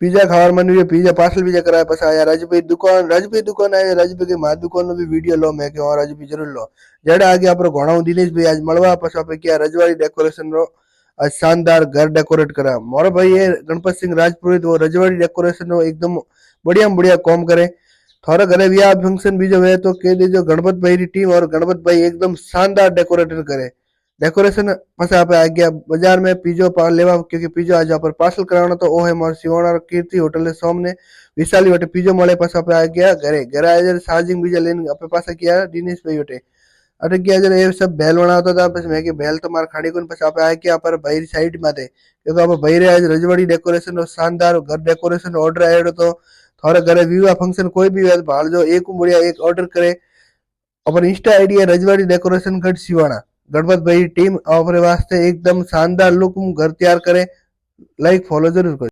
Pizza खावा मन pizza parcel pizza कराया पास आया राजूभाई दुकान आया राजूभाई की मां दुकान भी वीडियो लो मैं के राजूभाई जरूर लो जड़े आगे आप घणा दिनेश भाई आज मळवा पास आप क्या रजवाड़ी डेकोरेशन रो आज शानदार घर डेकोरेट करा मोरो भाई ये गणपत सिंह राजपुरोहित वो रजवाड़ी डेकोरेशन रो एकदम बढ़िया काम करे थारा घरे ब्याह फंक्शन बीजो है तो कह दीजो गणपत भाई री टीम और गणपत भाई एकदम शानदार डेकोरेटर करे डेकोरेशन पास आप आ गया बाजार में पिज्जो लेवा क्योंकि पिज्जो आज पर पार्सल कराना तो ओ है मोर सिवाना कीर्ति होटल सामने विशाली वटे पिज्जो मळे पास आप आ गया घरे आज चार्जिंग बीजा लेने अपने पास किया दिनेश भाई वटे अटे गया जरा ये सब बैल बनाता था बस मैं के बैल तो मार खाड़ी कोन पास आप आ गया पर भाई साइड में थे क्योंकि आप भाई रे आज रजवाड़ी डेकोरेशन और शानदार घर डेकोरेशन ऑर्डर आयो तो थारे घरे विवाह फंक्शन कोई भी है भाड़ जो एक बढ़िया एक ऑर्डर करे अपन इंस्टा आईडी है रजवाड़ी डेकोरेशन गढ़ सिवाना गणपत भाई टीम अपने वास्ते एकदम शानदार लुक घर तैयार करे लाइक फॉलो जरूर करो।